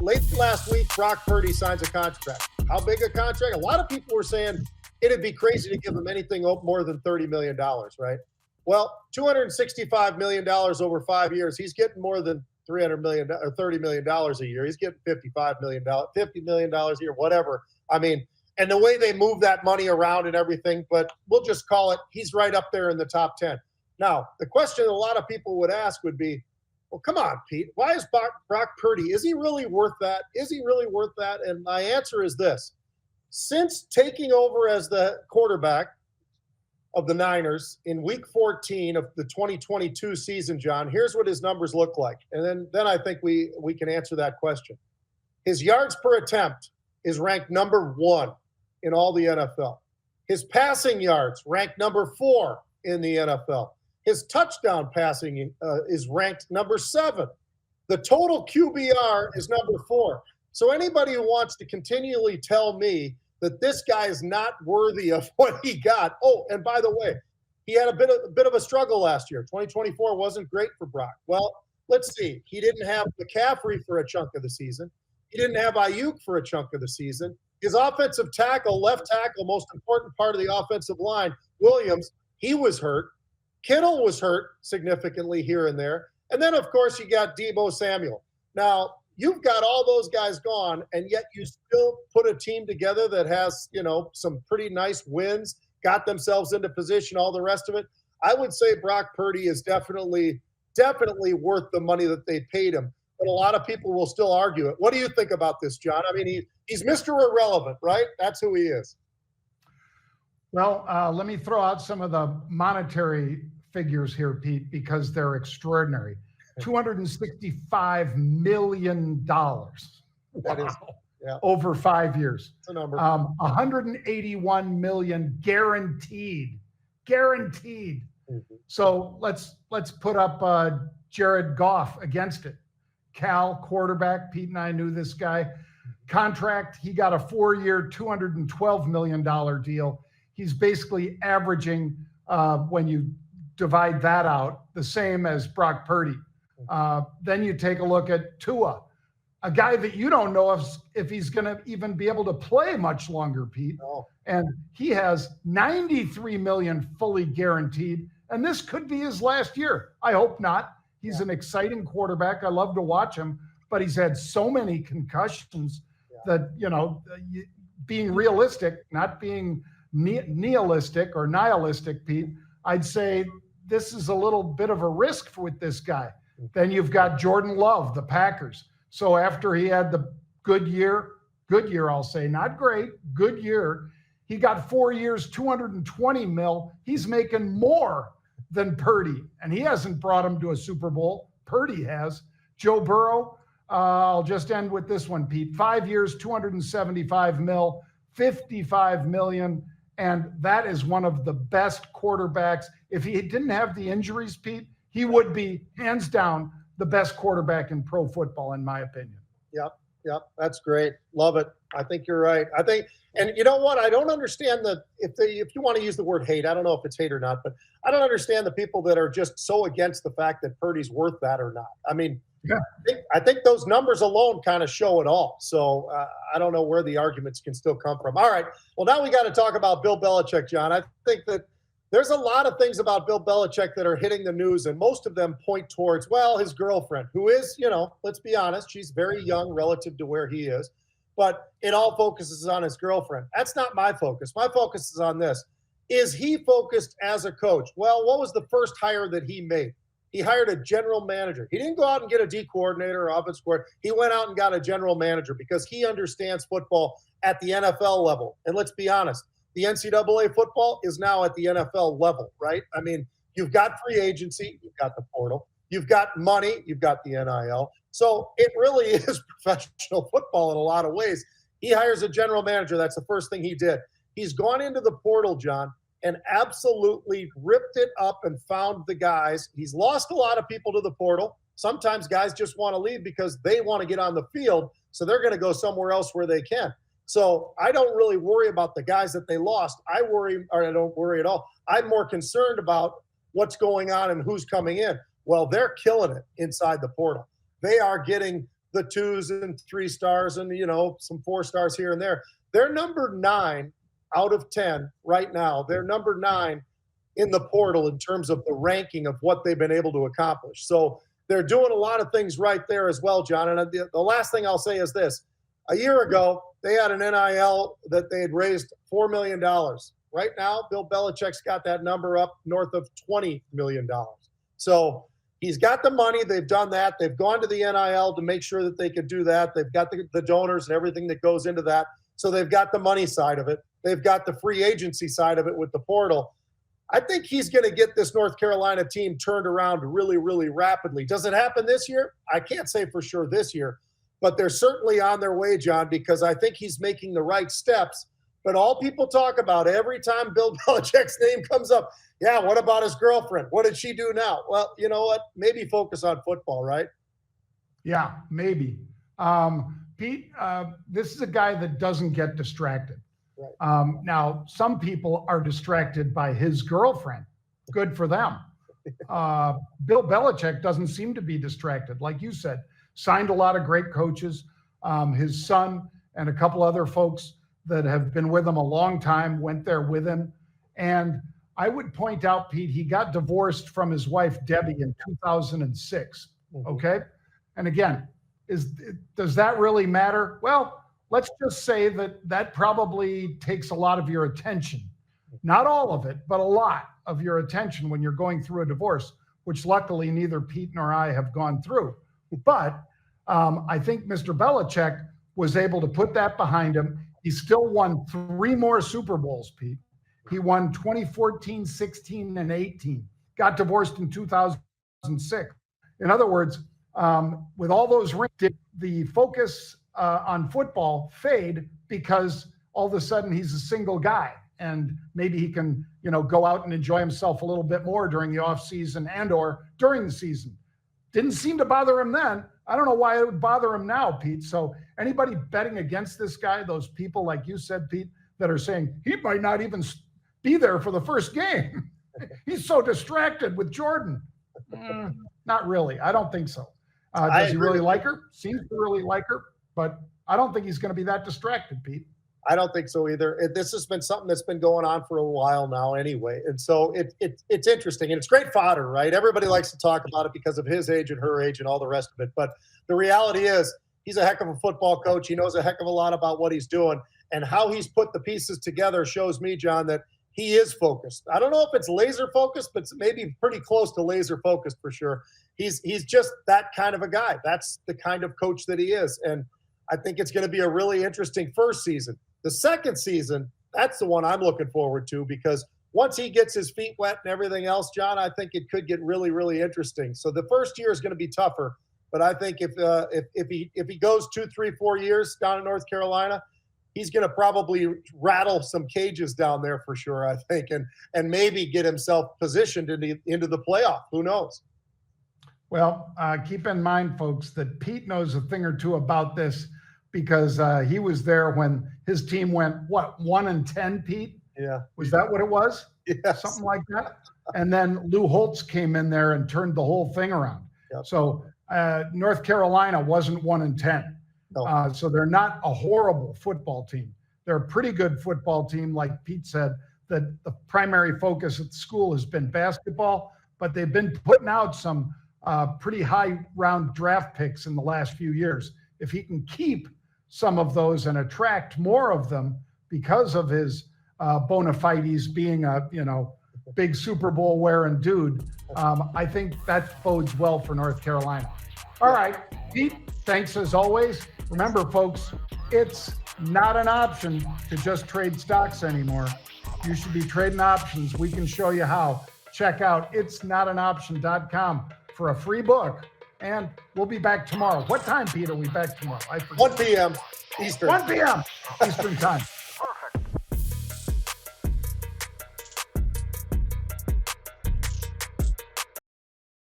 late last week, Brock Purdy signs a contract. How big a contract? A lot of people were saying it'd be crazy to give him anything more than $30 million, right? Well, $265 million over 5 years. He's getting more than $300 million or $30 million a year. He's getting $55 million, $50 million a year, whatever. I mean, and the way they move that money around and everything, but we'll just call it, he's right up there in the top 10. Now, the question a lot of people would ask would be, well, come on, Pete, why is Brock Purdy, is he really worth that? Is he really worth that? And my answer is this. Since taking over as the quarterback of the Niners in week 14 of the 2022 season, John, here's what his numbers look like. And then I think we can answer that question. His yards per attempt is ranked number 1 in all the NFL. His passing yards ranked number 4 in the NFL. His touchdown passing is ranked number 7. The total QBR is number 4. So anybody who wants to continually tell me that this guy is not worthy of what he got. Oh, and by the way, he had a bit of a struggle last year. 2024 wasn't great for Brock. Well, let's see. He didn't have McCaffrey for a chunk of the season. He didn't have Ayuk for a chunk of the season. His offensive tackle, left tackle, most important part of the offensive line, Williams, he was hurt. Kittle was hurt significantly here and there. And then, of course, you got Deebo Samuel. Now, you've got all those guys gone, and yet you still put a team together that has, some pretty nice wins, got themselves into position, all the rest of it. I would say Brock Purdy is definitely worth the money that they paid him. But a lot of people will still argue it. What do you think about this, John? I mean, he's Mr. Irrelevant, right? That's who he is. Well, let me throw out some of the monetary figures here, Pete, because they're extraordinary. $265 million. That is, yeah. Over 5 years. That's a number. 181 million guaranteed. Mm-hmm. So let's put up Jared Goff against it. Cal, quarterback. Pete and I knew this guy. Contract, he got a 4-year, $212 million deal. He's basically averaging, when you divide that out, the same as Brock Purdy. Then you take a look at Tua, a guy that you don't know if he's going to even be able to play much longer, Pete. Oh. And he has $93 million fully guaranteed, and this could be his last year. I hope not. He's an exciting quarterback. I love to watch him, but he's had so many concussions that, being realistic, not being nihilistic, Pete, I'd say this is a little bit of a risk with this guy. Then you've got Jordan Love, the Packers. So after he had the good year, I'll say, not great, good year, he got 4 years, $220 million. He's making more than Purdy, and he hasn't brought him to a Super Bowl. Purdy has. Joe Burrow, I'll just end with this one, Pete. 5 years, $275 million, $55 million, and that is one of the best quarterbacks. If he didn't have the injuries, Pete, he would be, hands down, the best quarterback in pro football, in my opinion. Yep. That's great. Love it. I think you're right. And you know what? I don't understand if you want to use the word hate, I don't know if it's hate or not, but I don't understand the people that are just so against the fact that Purdy's worth that or not. I mean, I think those numbers alone kind of show it all. So I don't know where the arguments can still come from. All right. Well, now we got to talk about Bill Belichick, John. I think that there's a lot of things about Bill Belichick that are hitting the news, and most of them point towards, well, his girlfriend, who is, let's be honest, she's very young relative to where he is, but it all focuses on his girlfriend. That's not my focus. My focus is on this. Is he focused as a coach? Well, what was the first hire that he made? He hired a general manager. He didn't go out and get a D coordinator or offense coordinator. He went out and got a general manager because he understands football at the NFL level. And let's be honest, the NCAA football is now at the NFL level, right? I mean, you've got free agency, you've got the portal, you've got money, you've got the NIL. So it really is professional football in a lot of ways. He hires a general manager. That's the first thing he did. He's gone into the portal, John, and absolutely ripped it up and found the guys. He's lost a lot of people to the portal. Sometimes guys just want to leave because they want to get on the field, so they're going to go somewhere else where they can. So I don't really worry about the guys that they lost. I don't worry at all. I'm more concerned about what's going on and who's coming in. Well, they're killing it inside the portal. They are getting the 2s and 3 stars and, some 4 stars here and there. They're number 9 out of 10 right now. They're number 9 in the portal in terms of the ranking of what they've been able to accomplish. So they're doing a lot of things right there as well, John. And the last thing I'll say is this. A year ago, they had an NIL that they had raised $4 million. Right now, Bill Belichick's got that number up north of $20 million. So he's got the money. They've done that. They've gone to the NIL to make sure that they could do that. They've got the donors and everything that goes into that. So they've got the money side of it. They've got the free agency side of it with the portal. I think he's going to get this North Carolina team turned around really, really rapidly. Does it happen this year? I can't say for sure this year, but they're certainly on their way, John, because I think he's making the right steps. But all people talk about every time Bill Belichick's name comes up, yeah, what about his girlfriend? What did she do now? Well, you know what? Maybe focus on football, right? Yeah, maybe. Pete, this is a guy that doesn't get distracted. Right. Now, some people are distracted by his girlfriend. Good for them. Bill Belichick doesn't seem to be distracted. Like you said, signed a lot of great coaches. His son and a couple other folks that have been with him a long time went there with him. And I would point out, Pete, he got divorced from his wife, Debbie, in 2006. Okay. And again, does that really matter? Well, let's just say that probably takes a lot of your attention. Not all of it, but a lot of your attention when you're going through a divorce, which luckily neither Pete nor I have gone through. But I think Mr. Belichick was able to put that behind him. He still won 3 more Super Bowls, Pete. He won 2014, 16, and 18. Got divorced in 2006. In other words, with all those rings, did the focus on football fade because all of a sudden he's a single guy and maybe he can, go out and enjoy himself a little bit more during the off season and or during the season. Didn't seem to bother him then. I don't know why it would bother him now, Pete. So anybody betting against this guy, those people, like you said, Pete, that are saying he might not even be there for the first game. He's so distracted with Jordan. Not really. I don't think so. Does he really like her? Seems to really like her, but I don't think he's going to be that distracted, Pete. I don't think so either. This has been something that's been going on for a while now anyway. And so it's interesting. And it's great fodder, right? Everybody likes to talk about it because of his age and her age and all the rest of it. But the reality is he's a heck of a football coach. He knows a heck of a lot about what he's doing. And how he's put the pieces together shows me, John, that he is focused. I don't know if it's laser focused, but it's maybe pretty close to laser focused for sure. He's just that kind of a guy. That's the kind of coach that he is. And I think it's going to be a really interesting first season. The second season, that's the one I'm looking forward to because once he gets his feet wet and everything else, John, I think it could get really, really interesting. So the first year is going to be tougher, but I think if he goes 2, 3, 4 years down in North Carolina, he's going to probably rattle some cages down there for sure, I think, and maybe get himself positioned into the playoff. Who knows? Well, keep in mind, folks, that Pete knows a thing or two about this because he was there when his team went, 1-10, Pete? Yeah. Was that what it was? Yes. Something like that? And then Lou Holtz came in there and turned the whole thing around. Yep. So North Carolina wasn't 1-10. No. So they're not a horrible football team. They're a pretty good football team, like Pete said, that the primary focus at the school has been basketball, but they've been putting out some pretty high round draft picks in the last few years. If he can keep some of those and attract more of them because of his bona fides being a, big Super Bowl wearing dude, I think that bodes well for North Carolina. All right, Pete, thanks as always. Remember, folks, it's not an option to just trade stocks anymore. You should be trading options. We can show you how. Check out itsnotanoption.com for a free book. And we'll be back tomorrow. What time, Pete, are we back tomorrow? I forget. 1 p.m. Eastern. 1 p.m. Eastern time.